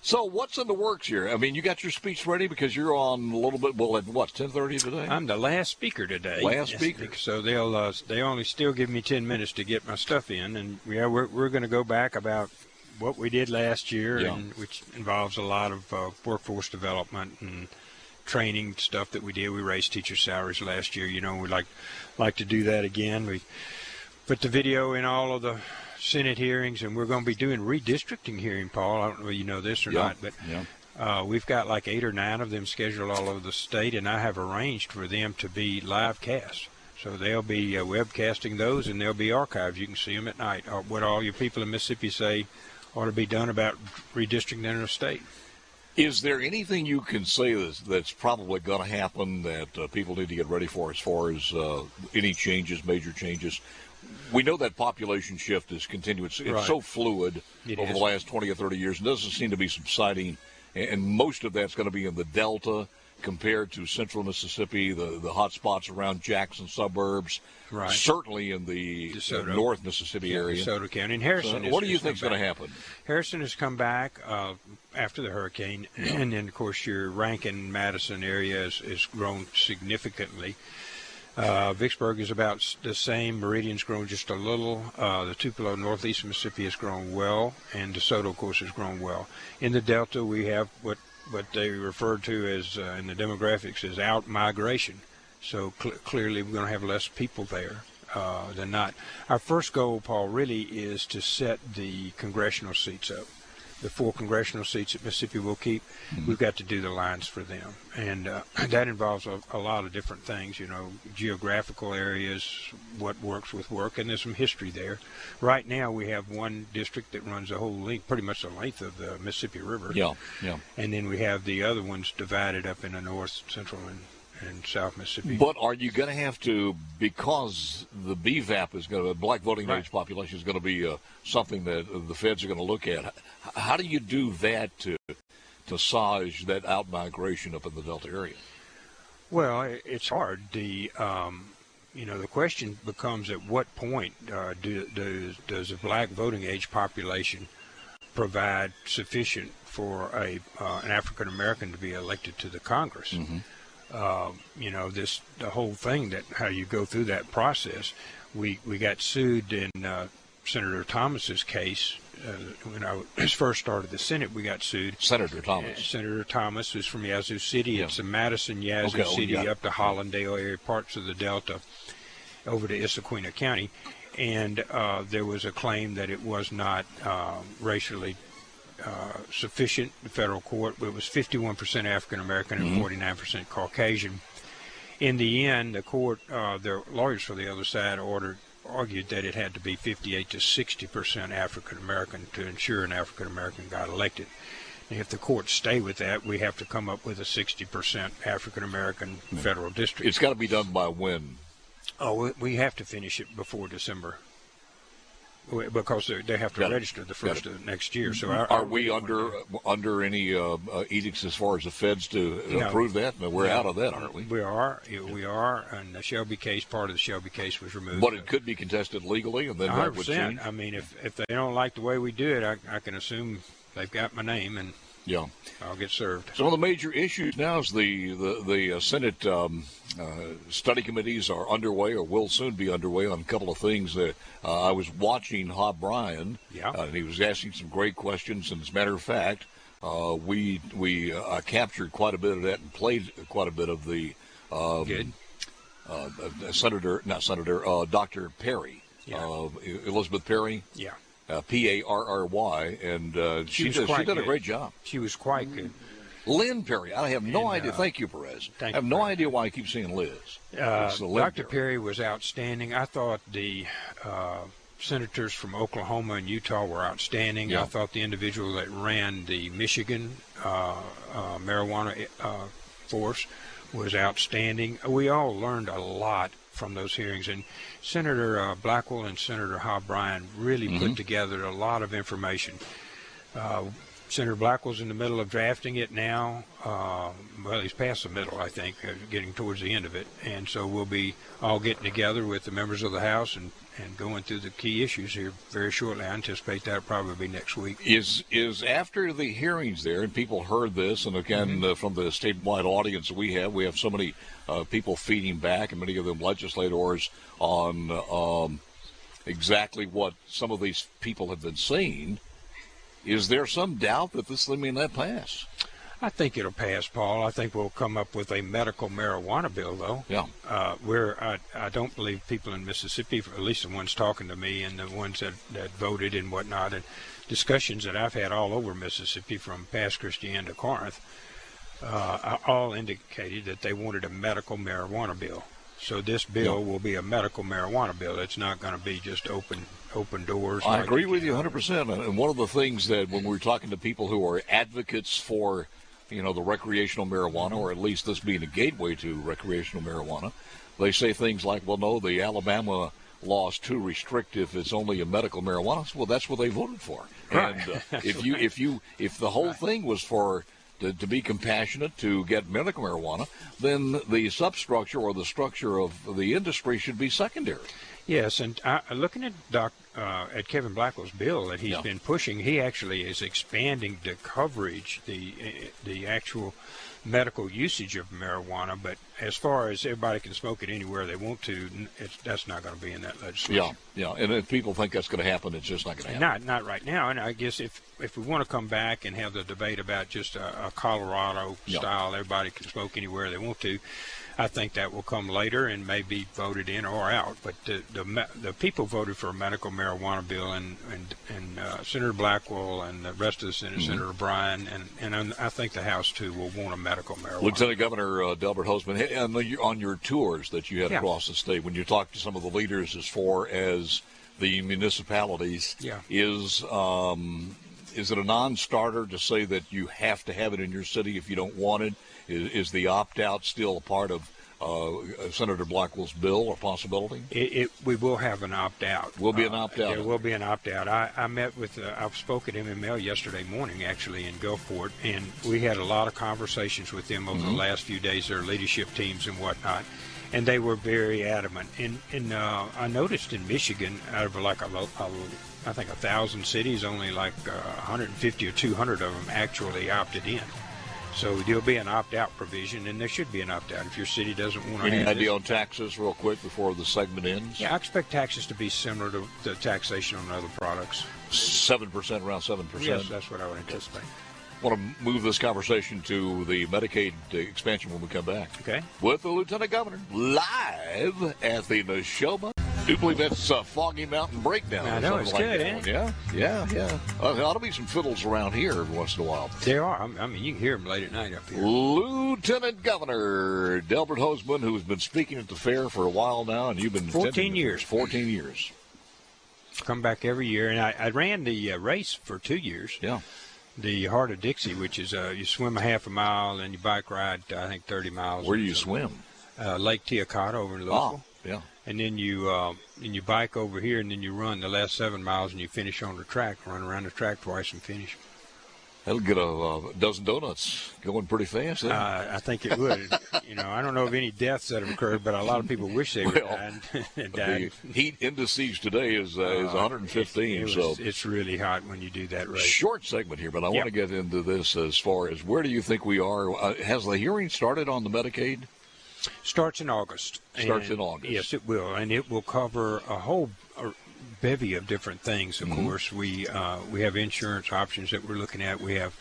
So what's in the works here? I mean, you got your speech ready because you're on a little bit, well, at what, 10:30 today? I'm the last speaker today. Last speaker. So they only still give me 10 minutes to get my stuff in. And we're going to go back about what we did last year, and which involves a lot of workforce development and training stuff that we did. We raised teacher salaries last year. You know, we'd like to do that again. We put the video in all of the Senate hearings, and we're going to be doing redistricting hearing, Paul. I don't know if you know this or not, but we've got like 8 or 9 of them scheduled all over the state, and I have arranged for them to be live cast. So they'll be webcasting those, and they'll be archived. You can see them at night. What all your people in Mississippi say ought to be done about redistricting in the state. Is there anything you can say that's probably going to happen that people need to get ready for as far as any changes, major changes? We know that population shift is continuous. It's so fluid over the last 20 or 30 years. It doesn't seem to be subsiding, and most of that's going to be in the Delta compared to central Mississippi, the hot spots around Jackson suburbs, certainly in the North Mississippi area. DeSoto County. And Harrison. So what do you think is going to happen? Harrison has come back after the hurricane, and then, of course, your Rankin-Madison area has grown significantly. Vicksburg is about the same. Meridian's grown just a little. The Tupelo, northeast Mississippi, has grown well, and DeSoto, of course, has grown well. In the Delta, we have what they refer to as, in the demographics, as out-migration. So clearly we're going to have less people there than not. Our first goal, Paul, really is to set the congressional seats up. The 4 congressional seats that Mississippi will keep, we've got to do the lines for them. And that involves a lot of different things, you know, geographical areas, what works with work, and there's some history there. Right now we have one district that runs the whole length, pretty much the length of the Mississippi River. And then we have the other ones divided up in the north, central, and South Mississippi. But are you going to have to, because the BVAP is going to, black voting age population is going to be something that the feds are going to look at, how do you do that to massage that out-migration up in the Delta area? Well, it's hard. The question becomes, at what point does a black voting age population provide sufficient for an African American to be elected to the Congress? The whole thing, that how you go through that process. We got sued in Senator Thomas's case. When I first started the Senate, we got sued. Senator Thomas. Senator Thomas is from Yazoo City. It's a Madison, Yazoo City, up to Hollandale area, parts of the Delta, over to Issaquah County. And there was a claim that it was not racially sufficient. The federal court, it was 51% African American and 49% Caucasian. In the end, the court, the lawyers for the other side argued that it had to be 58 to 60% African American to ensure an African American got elected. And if the courts stay with that, we have to come up with a 60% African American federal district. It's got to be done by when? Oh, we have to finish it before December, because they have to register the first of next year. So are we under any edicts as far as the feds to approve that? We're out of that, aren't we? We are, and the Shelby case, part of the Shelby case was removed. But it could be contested legally, and then that would change? I mean, if they don't like the way we do it, I can assume they've got my name, and I'll get served. So one of the major issues now is the Senate study committees are underway, or will soon be underway, on a couple of things. I was watching Hob Bryan, and he was asking some great questions. And as a matter of fact, we captured quite a bit of that and played quite a bit of the Dr. Perry, Elizabeth Perry. Parry, and she did a great job. She was quite good. Lynn Perry, I have no idea. Thank you, Perez. I have no idea why I keep saying Liz. Dr. Perry was outstanding. I thought the senators from Oklahoma and Utah were outstanding. I thought the individual that ran the Michigan marijuana force was outstanding. We all learned a lot from those hearings, and Senator Blackwell and Senator Hob Bryan really put together a lot of information. Senator Blackwell's in the middle of drafting it now. Well, he's past the middle, I think, getting towards the end of it. And so we'll be all getting together with the members of the House and going through the key issues here very shortly. I anticipate that'll probably be next week. Is after the hearings there, and people heard this, and again, from the statewide audience we have so many people feeding back, and many of them legislators, on exactly what some of these people have been saying. Is there some doubt that this thing may not pass? I think it'll pass, Paul. I think we'll come up with a medical marijuana bill, though. Yeah. Where I don't believe people in Mississippi, at least the ones talking to me and the ones that voted and whatnot, and discussions that I've had all over Mississippi from Pass Christian to Corinth, all indicated that they wanted a medical marijuana bill. So this bill will be a medical marijuana bill. It's not going to be just open doors. I agree with you 100%. And one of the things that when we're talking to people who are advocates for, the recreational marijuana, or at least this being a gateway to recreational marijuana, they say things like, well, no, the Alabama law is too restrictive. It's only a medical marijuana. Well, that's what they voted for. Right. And if the whole thing was for to be compassionate to get medical marijuana, then the substructure or the structure of the industry should be secondary. Yes, and looking at at Kevin Blackwell's bill that he's been pushing, he actually is expanding the coverage, the actual medical usage of marijuana. But as far as everybody can smoke it anywhere they want to, that's not going to be in that legislation. Yeah. And if people think that's going to happen, it's just not going to happen. Not right now. And I guess if we want to come back and have the debate about just a Colorado style, everybody can smoke anywhere they want to, I think that will come later and may be voted in or out. But the people voted for a medical marijuana bill, and Senator Blackwell and the rest of the Senate, Senator Bryan, and I think the House too will want a medical marijuana. Lieutenant Governor Delbert Hosemann, on your tours that you had across the state, when you talked to some of the leaders as far as the municipalities, is it a non-starter to say that you have to have it in your city if you don't want it? Is the opt-out still a part of Senator Blackwell's bill or possibility? We will have an opt-out. Will be an opt-out. There will be an opt-out. I met with, I spoke at MML yesterday morning, actually, in Gulfport, and we had a lot of conversations with them over the last few days, their leadership teams and whatnot, and they were very adamant. And I noticed in Michigan, out of like I think 1,000 cities, only like 150 or 200 of them actually opted in. So there'll be an opt-out provision, and there should be an opt-out if your city doesn't want to have Any idea on taxes real quick before the segment ends? Yeah, I expect taxes to be similar to the taxation on other products. 7%, around 7%? Yes, that's what I would anticipate. I want to move this conversation to the Medicaid expansion when we come back. Okay. With the Lieutenant Governor, live at the Neshoba. I do believe that's Foggy Mountain Breakdown. I know, it's good, ain't it? Yeah. There ought to be some fiddles around here every once in a while. There are. I mean, you can hear them late at night up here. Lieutenant Governor Delbert Hosemann, who's been speaking at the fair for a while now, and you've been 14 years. 14 years. Come back every year, and I ran the race for 2 years. Yeah. The Heart of Dixie, which is you swim a half a mile and you bike ride, I think, 30 miles. Where do you swim? Lake Teocata over in Louisville. Yeah. And then you bike over here, and then you run the last 7 miles, and you finish on the track. Run around the track twice and finish. That'll get a dozen donuts going pretty fast. I think it would. I don't know of any deaths that have occurred, but a lot of people wish they would died. The heat indices today is 115. So it's really hot when you do that race. Short segment here, but I want to get into this as far as where do you think we are? Has the hearing started on the Medicaid? Starts in August. Starts in August. Yes, it will, and it will cover a whole bevy of different things. Of course, we have insurance options that we're looking at. We have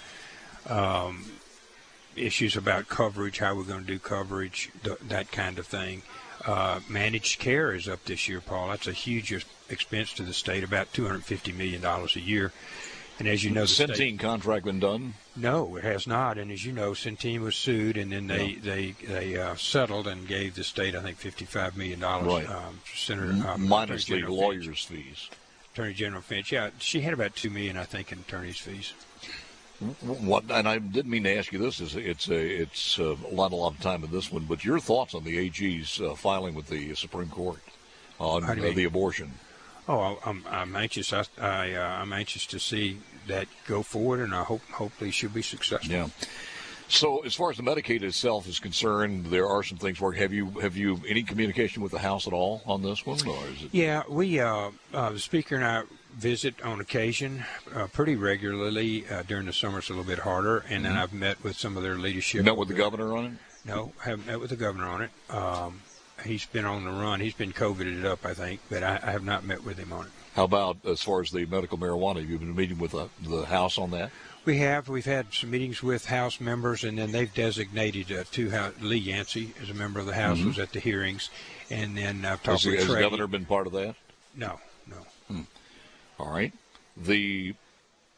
issues about coverage, how we're going to do coverage, that kind of thing. Managed care is up this year, Paul. That's a huge expense to the state, about $250 million a year. And as you know, the Centene contract been done? No, it has not. And as you know, Centene was sued, and then they settled and gave the state, I think, $55 million. Right. Minus the lawyers' fees. Attorney General Finch. Yeah, she had about $2 million, I think, in attorney's fees. What? And I didn't mean to ask you this. It's a lot of time in this one. But your thoughts on the AG's filing with the Supreme Court on the abortion? Oh, I'm anxious. I'm anxious to see that go forward, and I hopefully she'll be successful. Yeah. So as far as the Medicaid itself is concerned, there are some things where have you any communication with the House at all on this one, or is it? Yeah, we the Speaker and I visit on occasion, pretty regularly. During the summer, it's a little bit harder, and then I've met with some of their leadership. You met with the governor on it? No, haven't met with the governor on it. He's been on the run. He's been COVIDed up, I think, but I have not met with him on it. How about as far as the medical marijuana? Have you been meeting with the House on that? We have. We've had some meetings with House members, and then they've designated Lee Yancey as a member of the House, was at the hearings, and then I've talked with Trey. Has the governor been part of that? No. All right. The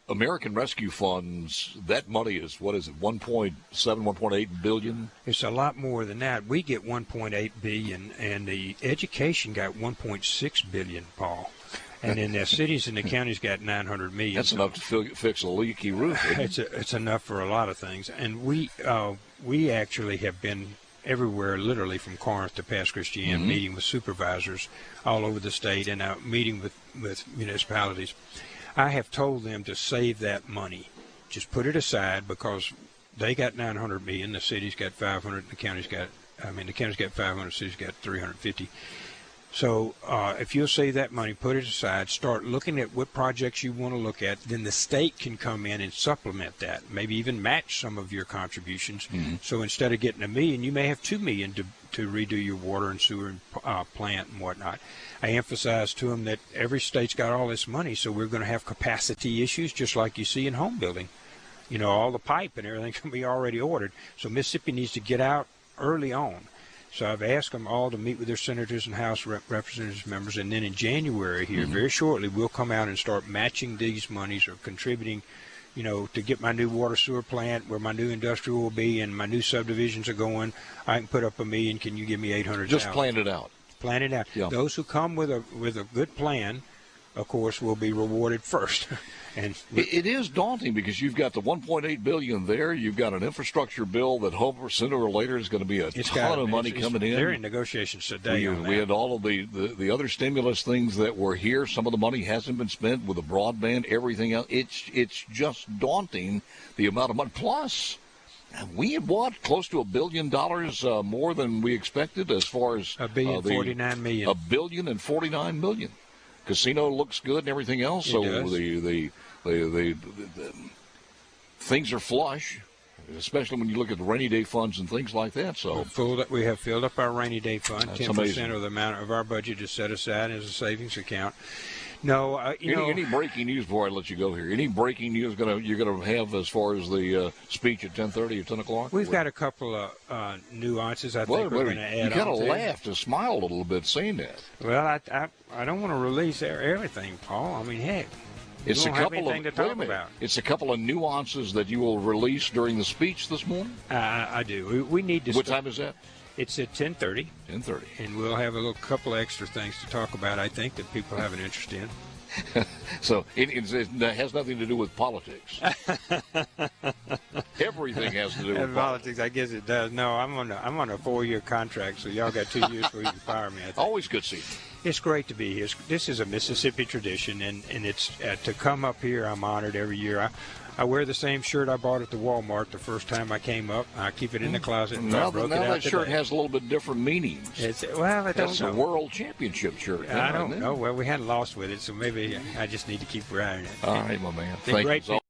American Rescue Funds, that money is, what is it, 1.7, 1.8 billion? It's a lot more than that. We get 1.8 billion, and the education got 1.6 billion, Paul. And then the cities and the counties got 900 million. That's enough to fix a leaky roof. It's enough for a lot of things. And we actually have been everywhere, literally from Corinth to Pass Christian, meeting with supervisors all over the state and meeting with municipalities. I have told them to save that money. Just put it aside, because they got 900 million, the cities got 500, the counties got 500, the cities got 350. So if you'll save that money, put it aside, start looking at what projects you want to look at, then the state can come in and supplement that, maybe even match some of your contributions. So instead of getting $1 million, you may have $2 million to redo your water and sewer and plant and whatnot. I emphasize to them that every state's got all this money, so we're going to have capacity issues just like you see in home building. You know, all the pipe and everything's going to be already ordered. So Mississippi needs to get out early on. So I've asked them all to meet with their senators and House Representatives members, and then in January here, very shortly, we'll come out and start matching these monies or contributing, to get my new water sewer plant where my new industrial will be and my new subdivisions are going. I can put up $1 million. Can you give me 800,000? Just plan it out. Plan it out. Yeah. Those who come with a good plan, of course, will be rewarded first. And it is daunting because you've got the $1.8 billion there. You've got an infrastructure bill that sooner or later is going to be a ton of money coming in. They're in negotiations today. We had all of the other stimulus things that were here. Some of the money hasn't been spent with the broadband, everything else. It's just daunting, the amount of money. Plus, we had close to $1 billion more than we expected as far as $1.049 billion. $1.049 billion. Casino looks good and everything else, so the things are flush, especially when you look at the rainy day funds and things like that. So we have filled up our rainy day fund. 10% of the amount of our budget is set aside as a savings account. No, any breaking news before I let you go here? Any breaking news you're gonna have as far as the speech at 10:30 or 10 o'clock? We've got a couple of nuances. I think we're going to add. You kind of laughed and smiled a little bit saying that. Well, I don't want to release everything, Paul. I mean, heck, it's don't have anything to talk about. It's a couple of nuances that you will release during the speech this morning. I do. We need to. What time is that? It's at 10:30. 10:30. And we'll have a couple of extra things to talk about, I think, that people have an interest in. So it has nothing to do with politics. Everything has to do with politics. I guess it does. No, I'm on a 4-year contract, so y'all got 2 years before you can fire me. I think. Always good seeing you. It's great to be here. This is a Mississippi tradition, and it's to come up here. I'm honored every year. I wear the same shirt I bought at the Walmart the first time I came up. I keep it in the closet. Now that shirt has a little bit different meanings. I don't That's know. a world championship shirt. I don't know. Well, we hadn't lost with it, so maybe I just need to keep wearing it. All right, my man. Thank you.